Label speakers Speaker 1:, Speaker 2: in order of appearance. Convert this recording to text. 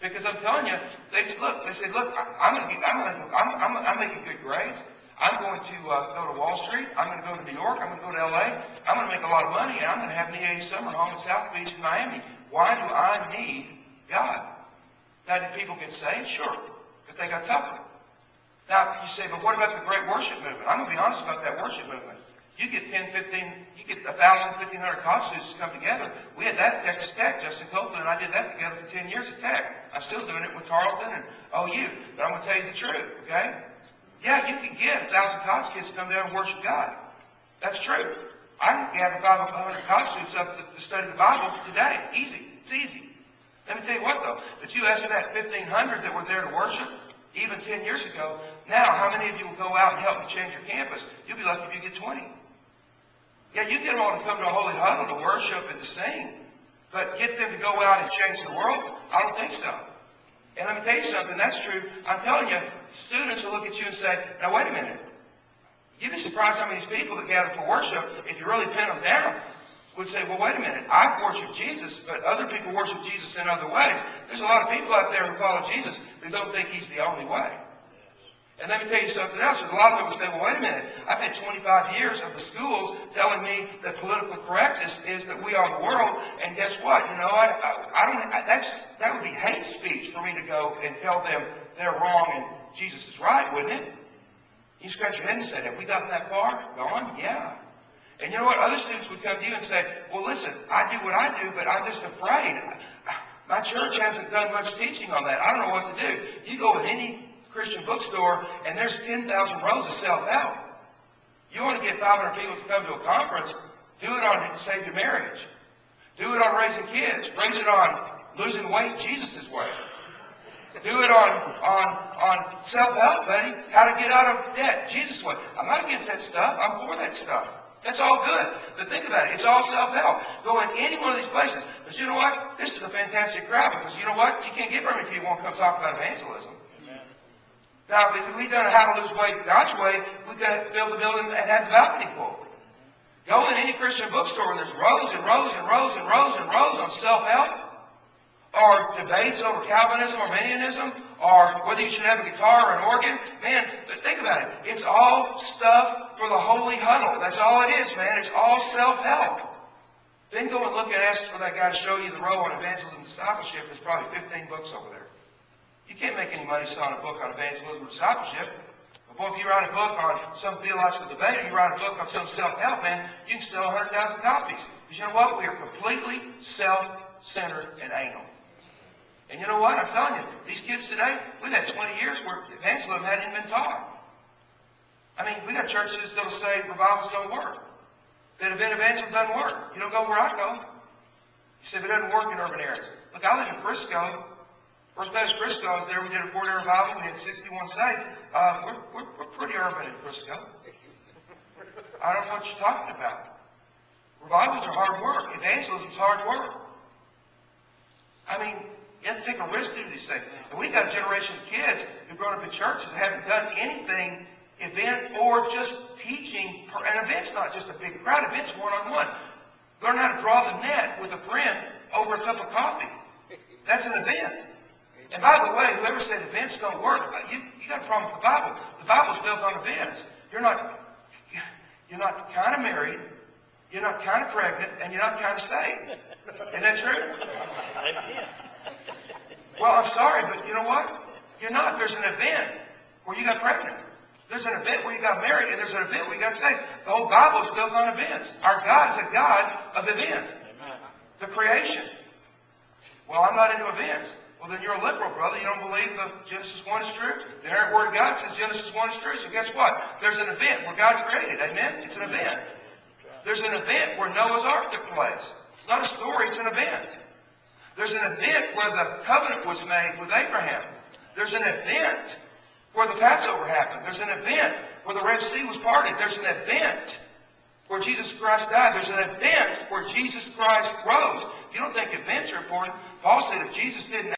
Speaker 1: Because I'm telling you, they said, look, I'm making good grades. I'm going to go to Wall Street. I'm going to go to New York. I'm going to go to LA. I'm going to make a lot of money, and I'm going to have me a summer home in South Beach in Miami. Why do I need God? Now, did people get saved? Sure. But they got tougher. Now, you say, but what about the great worship movement? I'm going to be honest about that worship movement. You get 10, 15, you get 1,000, 1,500 college students to come together. We had that at Texas Tech. Justin Copeland and I did that together for 10 years at Tech. I'm still doing it with Tarleton and OU. But I'm going to tell you the truth, okay? Yeah, you can get 1,000 college kids to come down and worship God. That's true. I can gather 500 college students up to study the Bible today. Easy. It's easy. Let me tell you what, though. But you asked that 1,500 that were there to worship, even 10 years ago. Now, how many of you will go out and help me change your campus? You'll be lucky if you get 20. Yeah, you get them all to come to a holy huddle to worship and to sing. But get them to go out and change the world? I don't think so. And let me tell you something, that's true. I'm telling you, students will look at you and say, now wait a minute. You'd be surprised how many people that gather for worship, if you really pin them down, would say, well, wait a minute, I worship Jesus, but other people worship Jesus in other ways. There's a lot of people out there who follow Jesus who don't think he's the only way. And let me tell you something else. There's a lot of people who say, well, wait a minute. I've had 25 years of the schools telling me that political correctness is that we are the world. And guess what? You know, that would be hate speech for me to go and tell them they're wrong and Jesus is right, wouldn't it? You scratch your head and say, have we gotten that far? Gone? Yeah. And you know what? Other students would come to you and say, well, listen, I do what I do, but I'm just afraid. My church hasn't done much teaching on that. I don't know what to do. You go in any Christian bookstore, and there's 10,000 rows of self-help. You want to get 500 people to come to a conference, do it on Save Your Marriage. Do it on raising kids. Raise it on losing weight Jesus' way. Do it on self-help, buddy. How to get out of debt Jesus' way. I'm not against that stuff. I'm for that stuff. That's all good. But think about it. It's all self-help. Go in any one of these places. But you know what? This is a fantastic crowd because you know what? You can't get very many people who won't come talk about evangelism. Now, if we've done a how to lose weight God's way, we've got to build the building and have the balcony full. Go in any Christian bookstore and there's rows and rows and rows and rows and rows on self-help, or debates over Calvinism or Arminianism, or whether you should have a guitar or an organ. Man, but think about it. It's all stuff for the holy huddle. That's all it is, man. It's all self-help. Then go and look and ask for that guy to show you the row on evangelism and discipleship. There's probably 15 books over there. You can't make any money selling a book on evangelism or discipleship. But boy, if you write a book on some theological debate, or you write a book on some self-help, man, you can sell 100,000 copies. Because you know what? We are completely self-centered and anal. And you know what? I'm telling you, these kids today, we've had 20 years where evangelism hadn't even been taught. I mean, we got churches that'll say revivals don't work. That event evangelism doesn't work. You don't go where I go. You say, but it doesn't work in urban areas. Look, I live in Frisco. First Baptist Frisco, I was there. We did a 4-day revival. We had 61 saved. We're pretty urban in Frisco. I don't know what you're talking about. Revivals are hard work. Evangelism is hard work. I mean, you have to take a risk to do these things. And we've got a generation of kids who've grown up in churches that haven't done anything, event, or just teaching. An event's not just a big crowd. Event's one-on-one. Learn how to draw the net with a friend over a cup of coffee. That's an event. And by the way, whoever said events don't work, you got a problem with the Bible. The Bible's built on events. You're not kind of married, you're not kind of pregnant, and you're not kind of saved. Isn't that true? Well, I'm sorry, but you know what? You're not. There's an event where you got pregnant. There's an event where you got married, and there's an event where you got saved. The whole Bible is built on events. Our God is a God of events. The creation. Well, I'm not into events. Well, then you're a liberal, brother. You don't believe that Genesis 1 is true? The inerrant word of God says Genesis 1 is true. So guess what? There's an event where God created. Amen? It's an event. There's an event where Noah's Ark took place. It's not a story. It's an event. There's an event where the covenant was made with Abraham. There's an event where the Passover happened. There's an event where the Red Sea was parted. There's an event where Jesus Christ died. There's an event where Jesus Christ rose. You don't think events are important? Paul said if Jesus didn't